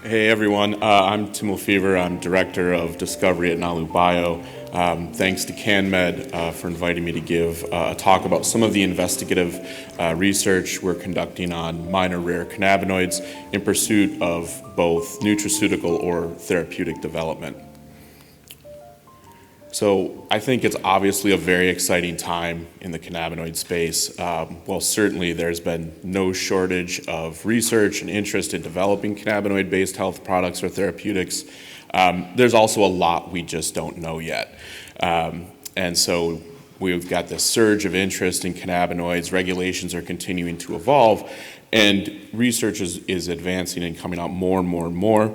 Hey everyone, I'm Tim Lefever. I'm Director of Discovery at Nalu Bio. Thanks to CannMed for inviting me to give a talk about some of the investigative research we're conducting on minor rare cannabinoids in pursuit of both nutraceutical or therapeutic development. So I think it's obviously a very exciting time in the cannabinoid space. Well, certainly there's been no shortage of research and interest in developing cannabinoid-based health products or therapeutics. There's also a lot we just don't know yet. And so we've got this surge of interest in cannabinoids. Regulations are continuing to evolve, and research is advancing and coming out more and more and more.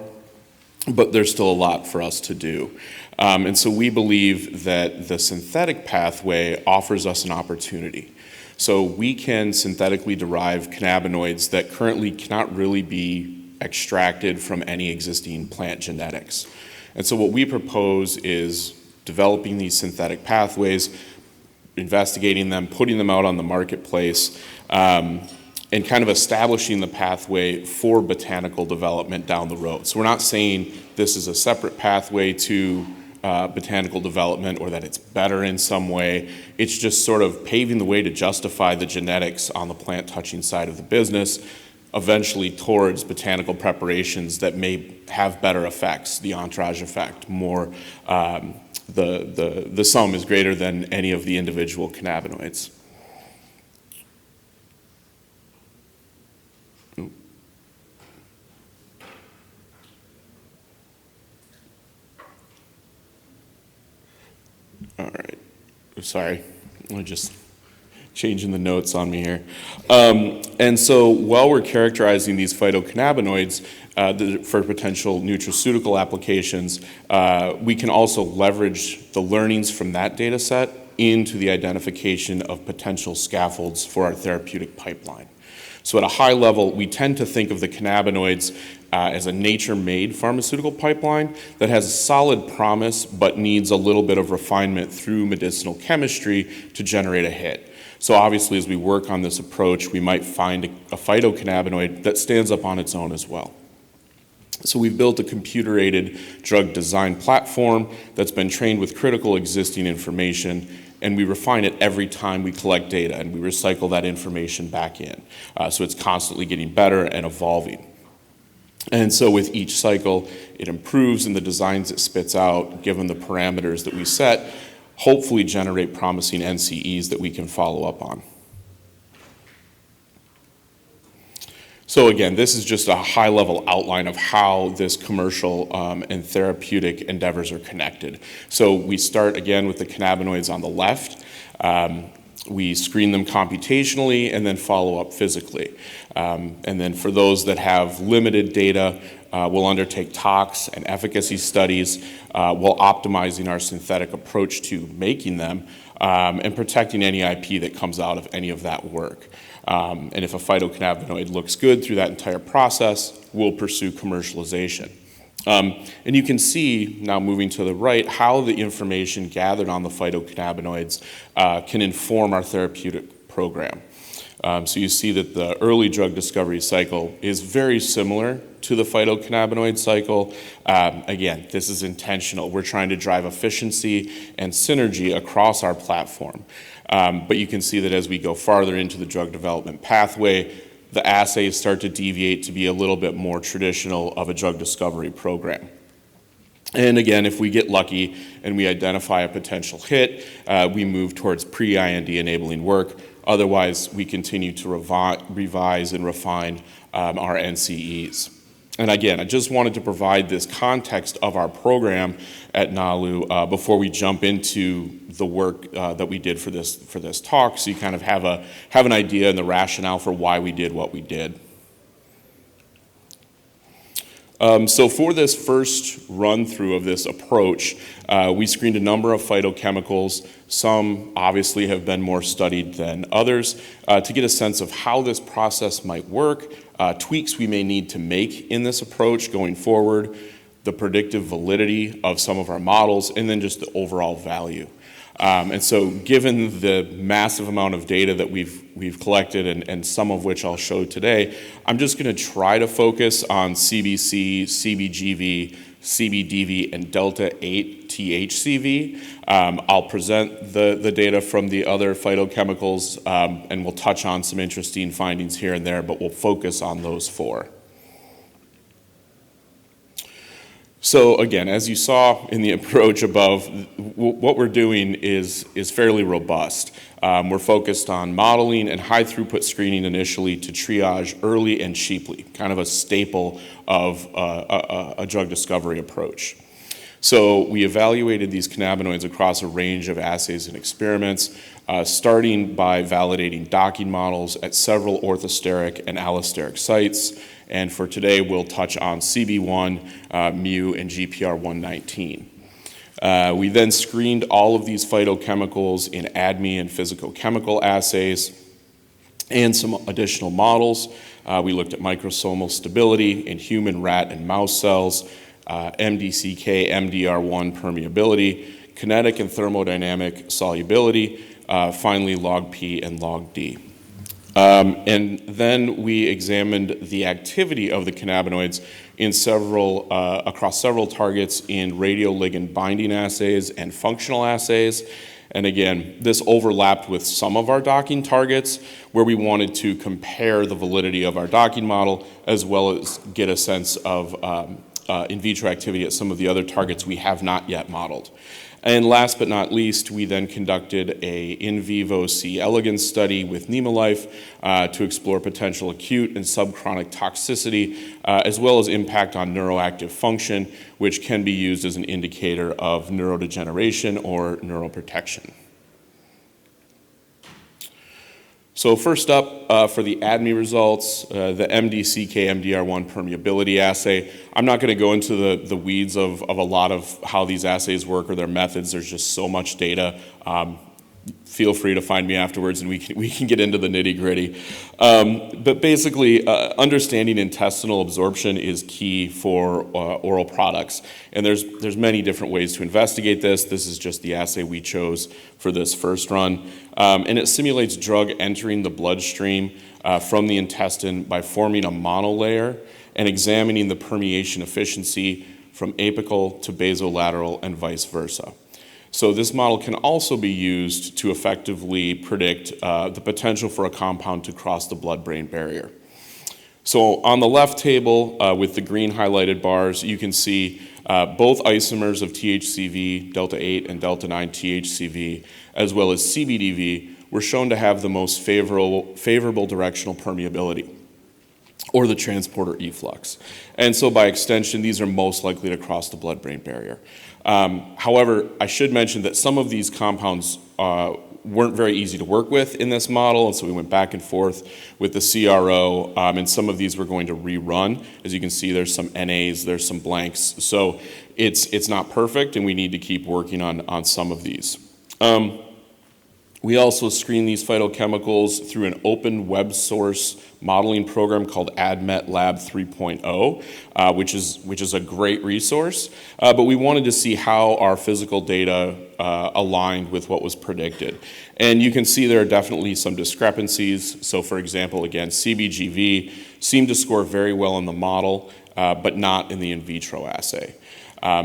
But there's still a lot for us to do. And so we believe that the synthetic pathway offers us an opportunity. So we can synthetically derive cannabinoids that currently cannot really be extracted from any existing plant genetics. And so what we propose is developing these synthetic pathways, investigating them, putting them out on the marketplace, and kind of establishing the pathway for botanical development down the road. So we're not saying this is a separate pathway to botanical development or that it's better in some way. It's just sort of paving the way to justify the genetics on the plant-touching side of the business, eventually towards botanical preparations that may have better effects, the entourage effect, more the sum is greater than any of the individual cannabinoids. All right, sorry, I'm just changing the notes on me here. And so while we're characterizing these phytocannabinoids for potential nutraceutical applications, we can also leverage the learnings from that data set into the identification of potential scaffolds for our therapeutic pipeline. So at a high level, we tend to think of the cannabinoids as a nature-made pharmaceutical pipeline that has a solid promise but needs a little bit of refinement through medicinal chemistry to generate a hit. So obviously, as we work on this approach, we might find a phytocannabinoid that stands up on its own as well. So we've built a computer-aided drug design platform that's been trained with critical existing information, and we refine it every time we collect data, and we recycle that information back in. So it's constantly getting better and evolving. And so with each cycle, it improves in the designs it spits out, given the parameters that we set, hopefully generate promising NCEs that we can follow up on. So again, this is just a high-level outline of how this commercial and therapeutic endeavors are connected. So we start again with the cannabinoids on the left. We screen them computationally and then follow up physically. And then for those that have limited data, we'll undertake tox and efficacy studies while optimizing our synthetic approach to making them and protecting any IP that comes out of any of that work. And if a phytocannabinoid looks good through that entire process, we'll pursue commercialization. And you can see, now moving to the right, how the information gathered on the phytocannabinoids can inform our therapeutic program. So you see that the early drug discovery cycle is very similar to the phytocannabinoid cycle. Again, this is intentional. We're trying to drive efficiency and synergy across our platform. But you can see that as we go farther into the drug development pathway, the assays start to deviate to be a little bit more traditional of a drug discovery program. And again, if we get lucky and we identify a potential hit, we move towards pre-IND enabling work. Otherwise, we continue to revise and refine our NCEs. And again, I just wanted to provide this context of our program at Nalu before we jump into the work that we did for this talk, so you kind of have an idea and the rationale for why we did what we did. So for this first run through of this approach, we screened a number of phytochemicals. Some obviously have been more studied than others to get a sense of how this process might work, tweaks we may need to make in this approach going forward, the predictive validity of some of our models, and then just the overall value. And so given the massive amount of data that we've collected and some of which I'll show today, I'm just going to try to focus on CBC, CBGV, CBDV, and delta-8 THCV. I'll present the data from the other phytochemicals, and we'll touch on some interesting findings here and there, but we'll focus on those four. So again, as you saw in the approach above, what we're doing is fairly robust. We're focused on modeling and high throughput screening initially to triage early and cheaply, kind of a staple of a drug discovery approach. So we evaluated these cannabinoids across a range of assays and experiments, starting by validating docking models at several orthosteric and allosteric sites. And for today, we'll touch on CB1, mu, and GPR119. We then screened all of these phytochemicals in ADME and physicochemical assays and some additional models. We looked at microsomal stability in human, rat, and mouse cells, MDCK, MDR1 permeability, kinetic and thermodynamic solubility, finally log P and log D. And then we examined the activity of the cannabinoids in across several targets in radioligand binding assays and functional assays. And again, this overlapped with some of our docking targets where we wanted to compare the validity of our docking model as well as get a sense of in vitro activity at some of the other targets we have not yet modeled. And last but not least, we then conducted a in vivo C. elegans study with Nemalife to explore potential acute and subchronic toxicity, as well as impact on neuroactive function, which can be used as an indicator of neurodegeneration or neuroprotection. So first up, for the ADME results, the MDCK-MDR1 permeability assay. I'm not going to go into the weeds of a lot of how these assays work or their methods. There's just so much data. Feel free to find me afterwards and we can get into the nitty-gritty. But basically, understanding intestinal absorption is key for oral products. And there's many different ways to investigate this. This is just the assay we chose for this first run. And it simulates drug entering the bloodstream from the intestine by forming a monolayer and examining the permeation efficiency from apical to basolateral and vice versa. So this model can also be used to effectively predict the potential for a compound to cross the blood-brain barrier. So on the left table with the green highlighted bars, you can see both isomers of THCV, delta-8 and delta-9 THCV, as well as CBDV, were shown to have the most favorable directional permeability, or the transporter efflux. And so by extension, these are most likely to cross the blood-brain barrier. However, I should mention that some of these compounds weren't very easy to work with in this model, and so we went back and forth with the CRO, and some of these we're going to rerun. As you can see, there's some NAs, there's some blanks, so it's not perfect, and we need to keep working on some of these. We also screen these phytochemicals through an open web source modeling program called ADMET Lab 3.0, which is a great resource. But we wanted to see how our physical data aligned with what was predicted. And you can see there are definitely some discrepancies. So for example, again, CBGV seemed to score very well in the model, but not in the in vitro assay.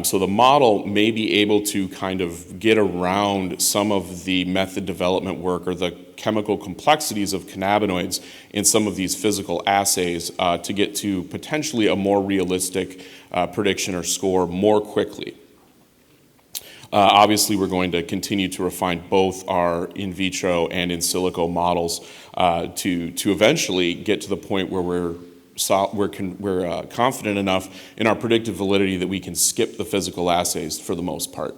So the model may be able to kind of get around some of the method development work or the chemical complexities of cannabinoids in some of these physical assays to get to potentially a more realistic prediction or score more quickly. Obviously, we're going to continue to refine both our in vitro and in silico models to eventually get to the point where we're confident enough in our predictive validity that we can skip the physical assays for the most part.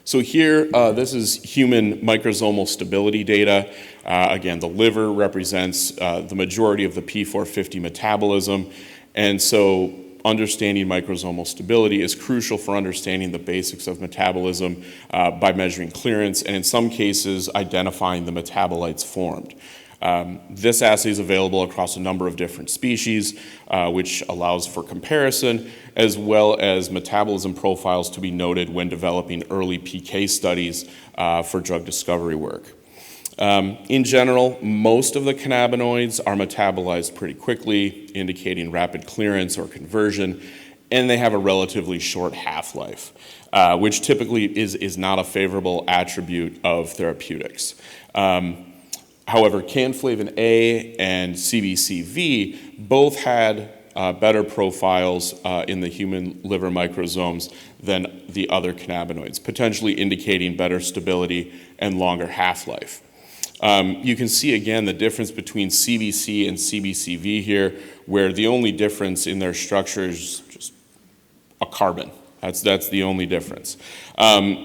So here, this is human microsomal stability data. Again, the liver represents the majority of the P450 metabolism, and so understanding microsomal stability is crucial for understanding the basics of metabolism by measuring clearance, and in some cases, identifying the metabolites formed. This assay is available across a number of different species, which allows for comparison, as well as metabolism profiles to be noted when developing early PK studies for drug discovery work. In general, most of the cannabinoids are metabolized pretty quickly, indicating rapid clearance or conversion, and they have a relatively short half-life, which typically is not a favorable attribute of therapeutics. However, Cannflavin A and CBCV both had better profiles in the human liver microsomes than the other cannabinoids, potentially indicating better stability and longer half-life. You can see again the difference between CBC and CBCV here, where the only difference in their structure is just a carbon. That's the only difference.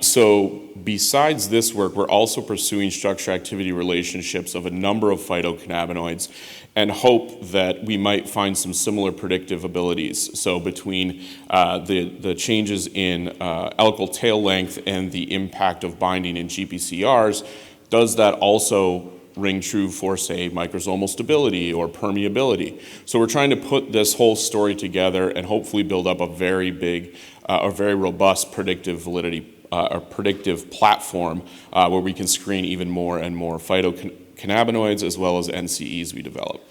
So besides this work, we're also pursuing structure-activity relationships of a number of phytocannabinoids and hope that we might find some similar predictive abilities. So between the changes in alkyl tail length and the impact of binding in GPCRs, does that also ring true for, say, microsomal stability or permeability? So we're trying to put this whole story together and hopefully build up a very big, a very robust predictive validity or predictive platform where we can screen even more and more phytocannabinoids as well as NCEs we develop.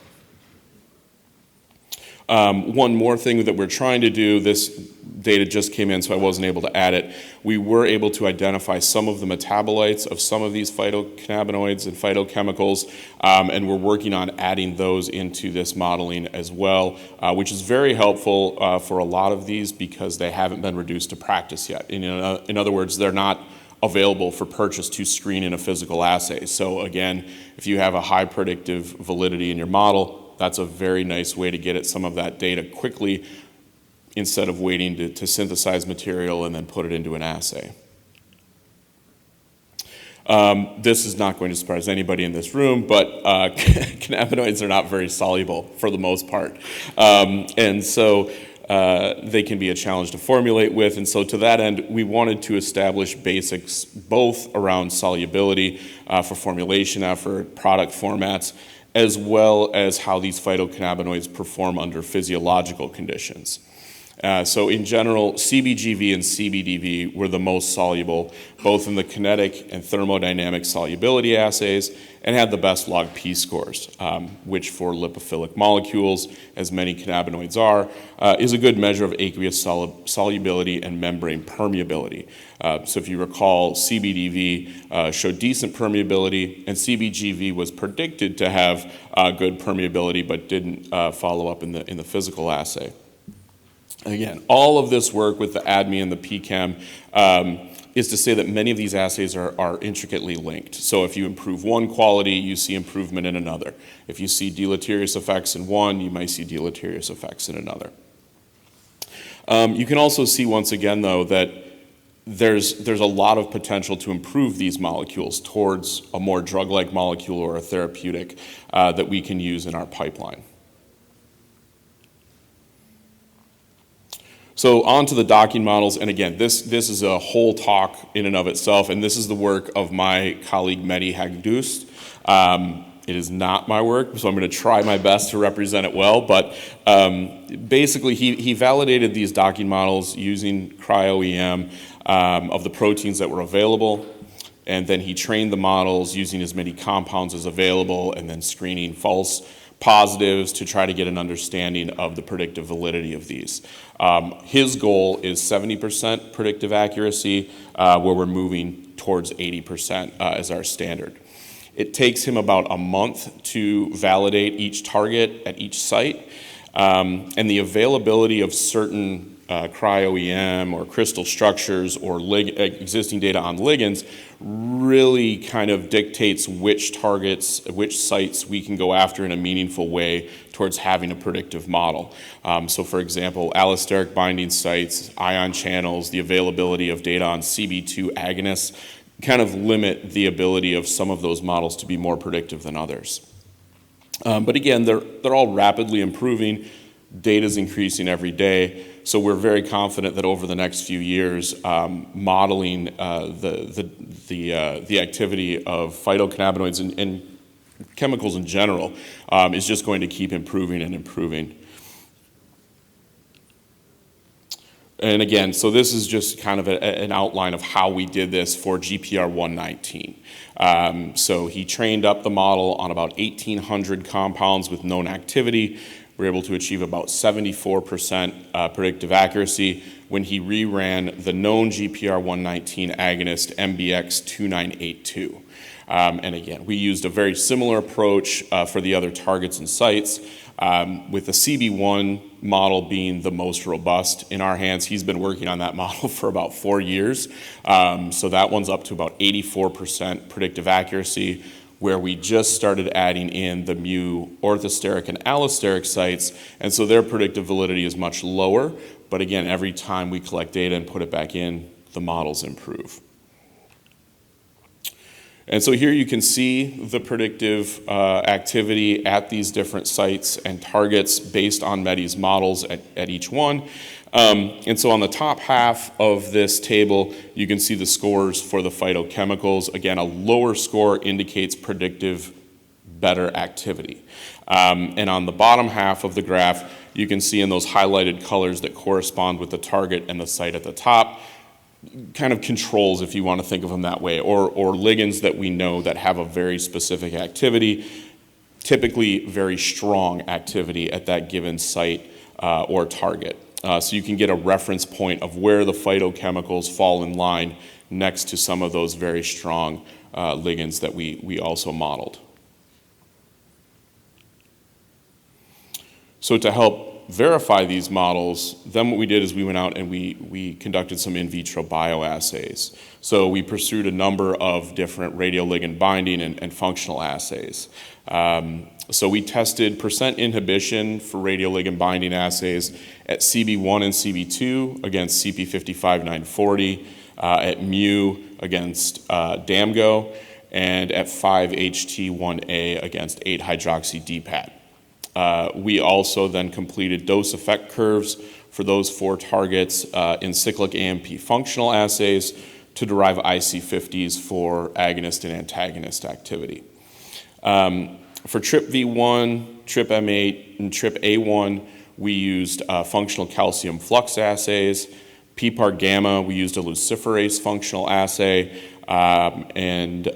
One more thing that we're trying to do, this data just came in so I wasn't able to add it, we were able to identify some of the metabolites of some of these phytocannabinoids and phytochemicals, and we're working on adding those into this modeling as well, which is very helpful for a lot of these because they haven't been reduced to practice yet. In other words, they're not available for purchase to screen in a physical assay. So again, if you have a high predictive validity in your model, that's a very nice way to get at some of that data quickly instead of waiting to synthesize material and then put it into an assay. This is not going to surprise anybody in this room, but cannabinoids are not very soluble for the most part. And so they can be a challenge to formulate with. And so to that end, we wanted to establish basics both around solubility for formulation effort, product formats, as well as how these phytocannabinoids perform under physiological conditions. So in general, CBGV and CBDV were the most soluble, both in the kinetic and thermodynamic solubility assays, and had the best log P scores, which for lipophilic molecules, as many cannabinoids are, is a good measure of aqueous solubility and membrane permeability. So if you recall, CBDV showed decent permeability, and CBGV was predicted to have good permeability, but didn't follow up in the physical assay. Again, all of this work with the ADME and the PChem is to say that many of these assays are intricately linked. So if you improve one quality, you see improvement in another. If you see deleterious effects in one, you might see deleterious effects in another. You can also see once again, though, that there's a lot of potential to improve these molecules towards a more drug-like molecule or a therapeutic that we can use in our pipeline. So on to the docking models, and again, this is a whole talk in and of itself, and this is the work of my colleague Mehdi Hagdoust. It is not my work, so I'm going to try my best to represent it well, but basically he validated these docking models using cryo-EM of the proteins that were available, and then he trained the models using as many compounds as available and then screening false positives to try to get an understanding of the predictive validity of these. His goal is 70% predictive accuracy, where we're moving towards 80% as our standard. It takes him about a month to validate each target at each site, and the availability of certain cryo-EM or crystal structures or existing data on ligands really kind of dictates which targets, which sites we can go after in a meaningful way towards having a predictive model. So for example, allosteric binding sites, ion channels, the availability of data on CB2 agonists kind of limit the ability of some of those models to be more predictive than others. But again, they're all rapidly improving. Data's increasing every day, so we're very confident that over the next few years, modeling the activity of phytocannabinoids and chemicals in general, is just going to keep improving and improving. And again, so this is just kind of an outline of how we did this for GPR 119. So he trained up the model on about 1,800 compounds with known activity. We were able to achieve about 74% predictive accuracy when he reran the known GPR 119 agonist MBX 2982. And again, we used a very similar approach for the other targets and sites, with the CB1 model being the most robust in our hands. He's been working on that model for about 4 years. So that one's up to about 84% predictive accuracy, where we just started adding in the mu orthosteric and allosteric sites, and so their predictive validity is much lower. But again, every time we collect data and put it back in, the models improve. And so here you can see the predictive activity at these different sites and targets based on Medi's models at each one. And so on the top half of this table, you can see the scores for the phytochemicals. Again, a lower score indicates predictive better activity. And on the bottom half of the graph, you can see in those highlighted colors that correspond with the target and the site at the top, kind of controls, if you want to think of them that way, or ligands that we know that have a very specific activity, typically very strong activity at that given site or target. So you can get a reference point of where the phytochemicals fall in line next to some of those very strong ligands that we also modeled. So to help verify these models, then what we did is we went out and we conducted some in vitro bioassays. So we pursued a number of different radioligand binding and functional assays. So we tested percent inhibition for radioligand binding assays at CB1 and CB2 against CP55940, at mu against DAMGO, and at 5-HT1A against 8-hydroxy-DPAT. We also then completed dose effect curves for those 4 targets in cyclic AMP functional assays to derive IC50s for agonist and antagonist activity. For TRPV1, TRPM8, and TRPA1, we used functional calcium flux assays. PPAR gamma, we used a luciferase functional assay, and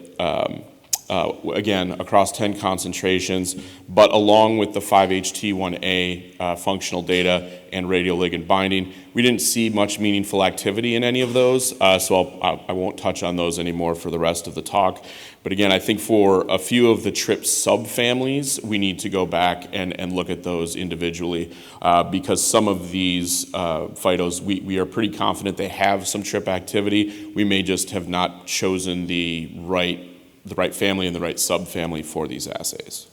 again, across 10 concentrations, but along with the 5-HT1A functional data and radioligand binding, we didn't see much meaningful activity in any of those, so I won't touch on those anymore for the rest of the talk. But again, I think for a few of the TRP subfamilies, we need to go back and look at those individually, because some of these phytos, we are pretty confident they have some TRP activity. We may just have not chosen the right family and the right subfamily for these assays.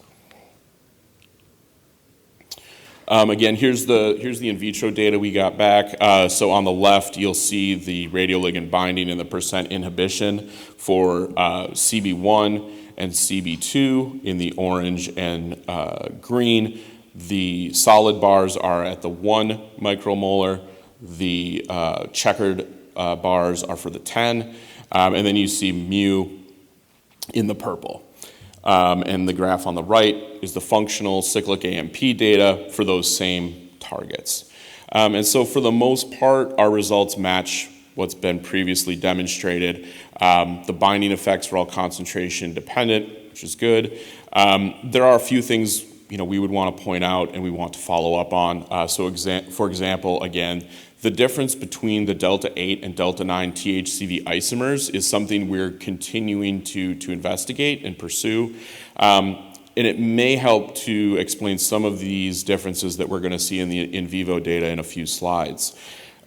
Again, here's the in vitro data we got back. So on the left, you'll see the radioligand binding and the percent inhibition for CB1 and CB2 in the orange and green. The solid bars are at the 1 micromolar. The checkered bars are for the 10. And then you see mu in the purple. And the graph on the right is the functional cyclic AMP data for those same targets. And so for the most part, our results match what's been previously demonstrated. The binding effects are all concentration dependent, which is good. There are a few things we would want to point out and we want to follow up on. So for example, again, the difference between the delta 8 and delta 9 THCV isomers is something we're continuing to investigate and pursue. And it may help to explain some of these differences that we're going to see in the in vivo data in a few slides.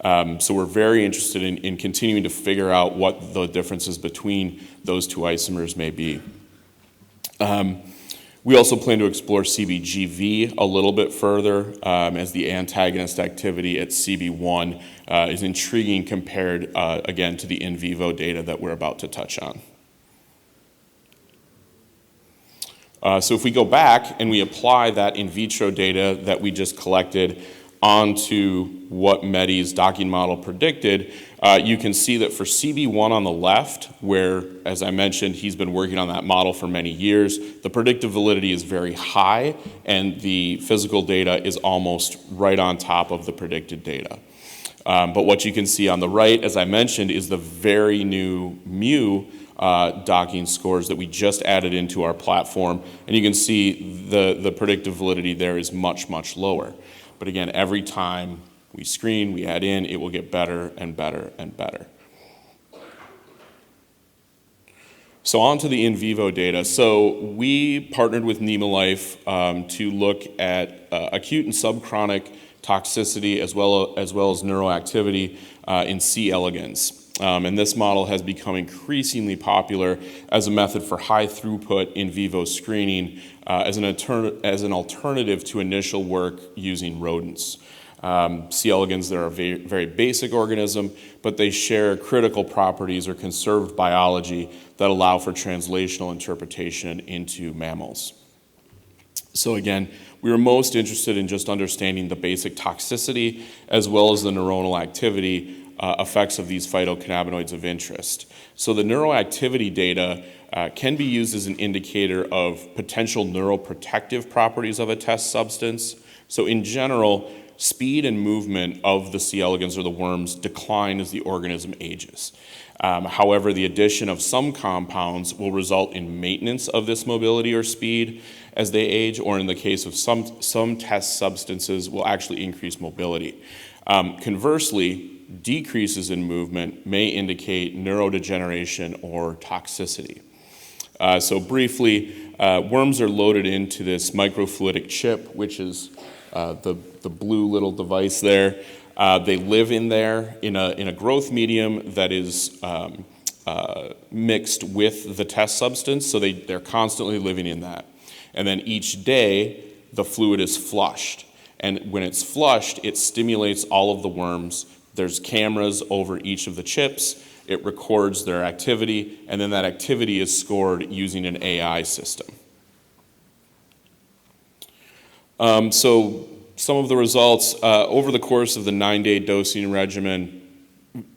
So we're very interested in continuing to figure out what the differences between those 2 isomers may be. We also plan to explore CBGV a little bit further, as the antagonist activity at CB1 is intriguing compared, again, to the in vivo data that we're about to touch on. So if we go back and we apply that in vitro data that we just collected onto what Medi's docking model predicted, you can see that for CB1 on the left, where, as I mentioned, he's been working on that model for many years, the predictive validity is very high, and the physical data is almost right on top of the predicted data. But what you can see on the right, as I mentioned, is the very new mu docking scores that we just added into our platform. And you can see the predictive validity there is much, much lower. But again, every time we screen, we add in, it will get better and better and better. So on to the in vivo data. So we partnered with Nemalife to look at acute and subchronic toxicity as well as neuroactivity in C. elegans. And this model has become increasingly popular as a method for high throughput in vivo screening as an alternative to initial work using rodents. C. elegans, they're a very basic organism, but they share critical properties or conserved biology that allow for translational interpretation into mammals. So again, we were most interested in just understanding the basic toxicity as well as the neuronal activity effects of these phytocannabinoids of interest. So the neuroactivity data can be used as an indicator of potential neuroprotective properties of a test substance. So in general, speed and movement of the C. elegans or the worms decline as the organism ages. However, the addition of some compounds will result in maintenance of this mobility or speed as they age, or in the case of some test substances, will actually increase mobility. Conversely, decreases in movement may indicate neurodegeneration or toxicity. So briefly, worms are loaded into this microfluidic chip, which is the blue little device there. They live in there in a growth medium that is mixed with the test substance, so they're constantly living in that. And then each day, the fluid is flushed. And when it's flushed, it stimulates all of the worms. There's cameras over each of the chips. It records their activity, and then that activity is scored using an AI system. So some of the results, over the course of the 9-day dosing regimen,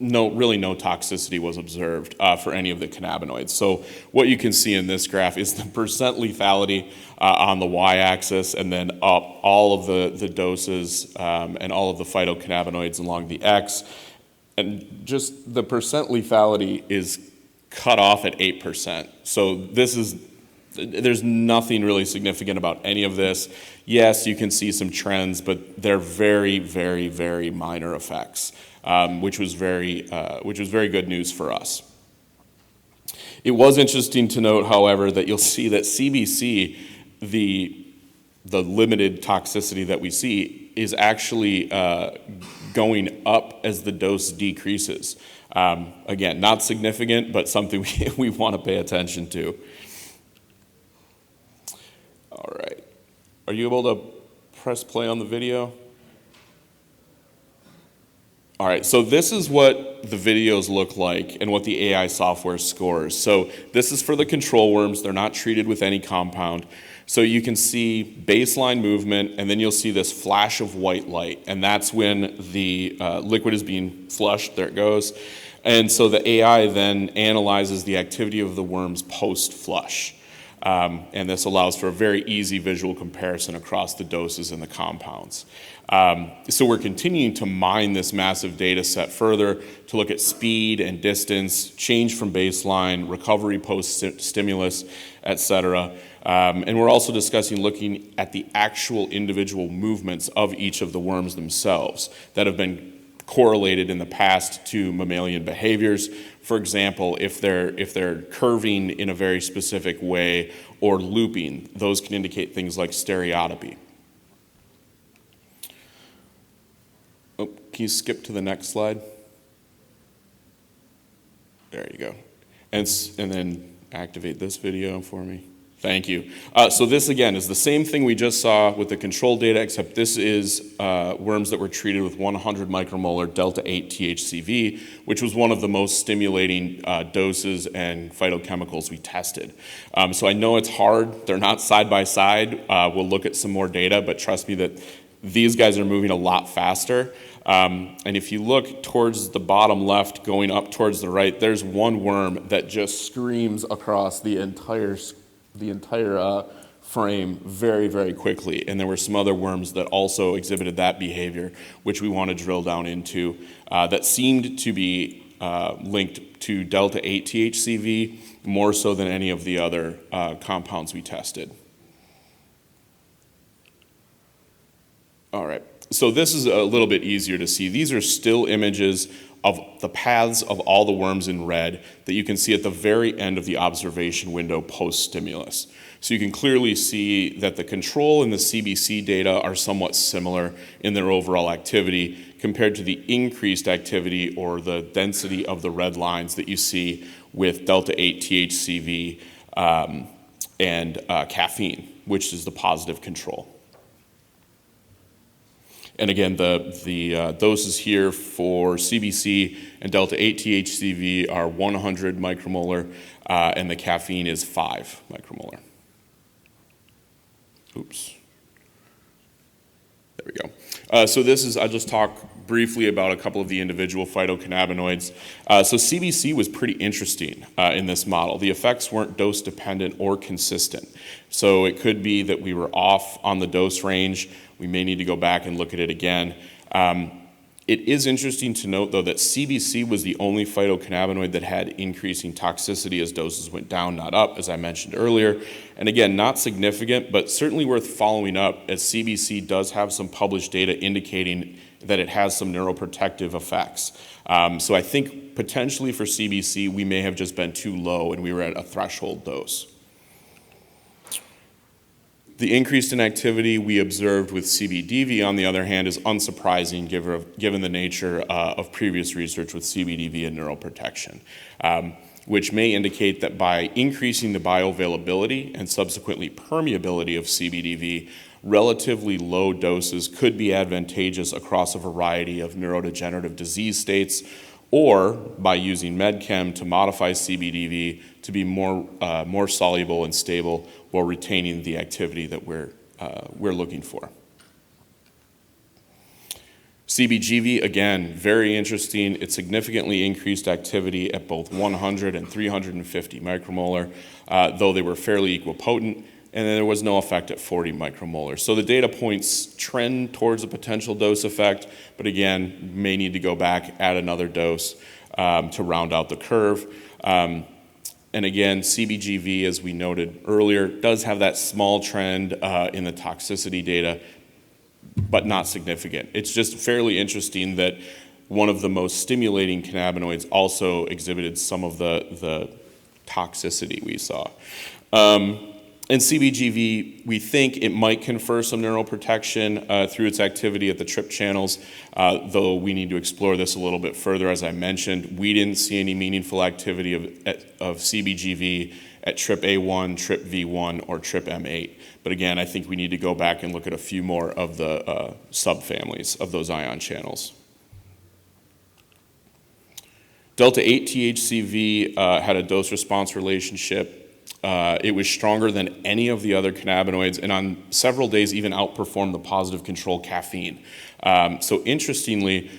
really no toxicity was observed for any of the cannabinoids. So what you can see in this graph is the percent lethality on the y-axis, and then up all of the doses and all of the phytocannabinoids along the x. And just the percent lethality is cut off at 8%. So there's nothing really significant about any of this. Yes, you can see some trends, but they're very, very, very minor effects, which was very good news for us. It was interesting to note, however, that you'll see that CBC, the limited toxicity that we see, is actually going up as the dose decreases. Again, not significant, but something we want to pay attention to. All right. Are you able to press play on the video? All right, so this is what the videos look like and what the AI software scores. So this is for the control worms. They're not treated with any compound. So you can see baseline movement, and then you'll see this flash of white light, and that's when the liquid is being flushed. There it goes. And so the AI then analyzes the activity of the worms post-flush. And this allows for a very easy visual comparison across the doses and the compounds. So we're continuing to mine this massive data set further to look at speed and distance, change from baseline, recovery post-stimulus, et cetera. And we're also looking at the actual individual movements of each of the worms themselves that have been correlated in the past to mammalian behaviors. For example, if they're curving in a very specific way or looping, those can indicate things like stereotypy. Oh, can you skip to the next slide? There you go. And then activate this video for me. Thank you. So this, again, is the same thing we just saw with the control data, except this is worms that were treated with 100 micromolar delta-8 THCV, which was one of the most stimulating doses and phytochemicals we tested. So I know it's hard. They're not side by side. We'll look at some more data, but trust me that These guys are moving a lot faster. And if you look towards the bottom left, going up towards the right, there's one worm that just screams across the entire frame very, very quickly. And there were some other worms that also exhibited that behavior, which we want to drill down into, that seemed to be linked to delta 8 THCV more so than any of the other compounds we tested. All right, so this is a little bit easier to see. These are still images of the paths of all the worms in red that you can see at the very end of the observation window post-stimulus. So you can clearly see that the control and the CBC data are somewhat similar in their overall activity compared to the increased activity or the density of the red lines that you see with delta 8 THCV and caffeine, which is the positive control. And again, the doses here for CBC and delta 8 THCV are 100 micromolar, and the caffeine is 5 micromolar. Oops. There we go. So I'll just talk briefly about a couple of the individual phytocannabinoids. So CBC was pretty interesting in this model. The effects weren't dose dependent or consistent. So it could be that we were off on the dose range. We may need to go back and look at it again. It is interesting to note, though, that CBC was the only phytocannabinoid that had increasing toxicity as doses went down, not up, as I mentioned earlier. And again, not significant, but certainly worth following up, as CBC does have some published data indicating that it has some neuroprotective effects. So I think potentially for CBC, we may have just been too low and we were at a threshold dose. The increase in activity we observed with CBDV, on the other hand, is unsurprising given the nature of previous research with CBDV and neuroprotection, which may indicate that by increasing the bioavailability and subsequently permeability of CBDV, relatively low doses could be advantageous across a variety of neurodegenerative disease states, or by using MedChem to modify CBDV to be more soluble and stable while retaining the activity that we're looking for. CBGV, again, very interesting. It significantly increased activity at both 100 and 350 micromolar, though they were fairly equipotent, and then there was no effect at 40 micromolar. So the data points trend towards a potential dose effect, but again, may need to go back, add another dose to round out the curve. And again, CBGV, as we noted earlier, does have that small trend in the toxicity data, but not significant. It's just fairly interesting that one of the most stimulating cannabinoids also exhibited some of the toxicity we saw. In CBGV, we think it might confer some neuroprotection through its activity at the TRP channels, though we need to explore this a little bit further. As I mentioned, we didn't see any meaningful activity of CBGV at TRPA1, TRPV1, or TRPM8. But again, I think we need to go back and look at a few more of the subfamilies of those ion channels. Delta 8 THCV had a dose-response relationship. It was stronger than any of the other cannabinoids, and on several days even outperformed the positive control caffeine. So interestingly,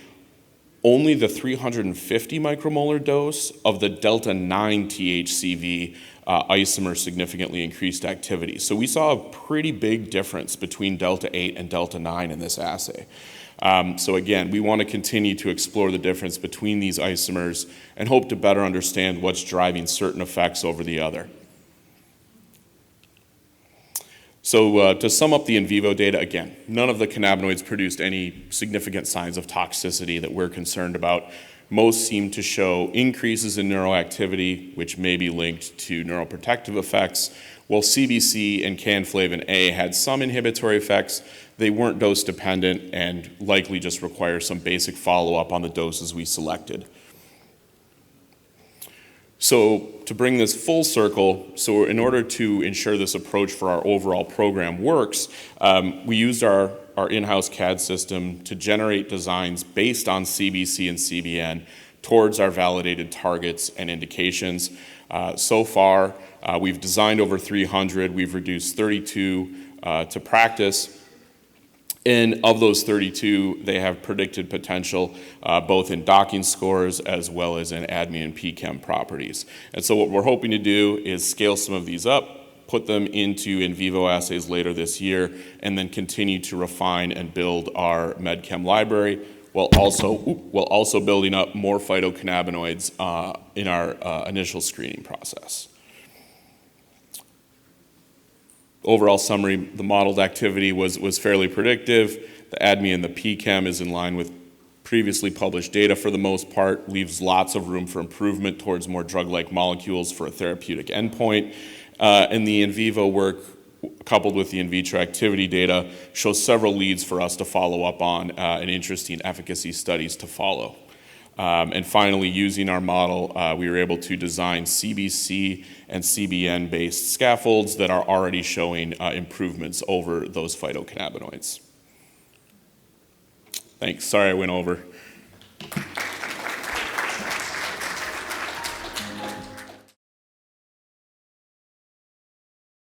only the 350 micromolar dose of the delta 9 THCV isomer significantly increased activity. So we saw a pretty big difference between delta 8 and delta 9 in this assay. So again, we want to continue to explore the difference between these isomers and hope to better understand what's driving certain effects over the other. So to sum up the in vivo data, again, none of the cannabinoids produced any significant signs of toxicity that we're concerned about. Most seem to show increases in neuroactivity, which may be linked to neuroprotective effects, while CBC and Cannflavin A had some inhibitory effects. They weren't dose dependent and likely just require some basic follow-up on the doses we selected. So to bring this full circle, so in order to ensure this approach for our overall program works, we used our in-house CAD system to generate designs based on CBC and CBN towards our validated targets and indications. So far, we've designed over 300. We've reduced 32 to practice. And of those 32, they have predicted potential both in docking scores as well as in ADME and PChem properties. And so what we're hoping to do is scale some of these up, put them into in vivo assays later this year, and then continue to refine and build our MedChem library while also building up more phytocannabinoids in our initial screening process. Overall summary, the modeled activity was fairly predictive. The ADME and the PChem is in line with previously published data for the most part, leaves lots of room for improvement towards more drug-like molecules for a therapeutic endpoint. And the in vivo work, coupled with the in vitro activity data, shows several leads for us to follow up on and interesting efficacy studies to follow. And finally, using our model, we were able to design CBC and CBN based scaffolds that are already showing improvements over those phytocannabinoids. Thanks. Sorry I went over.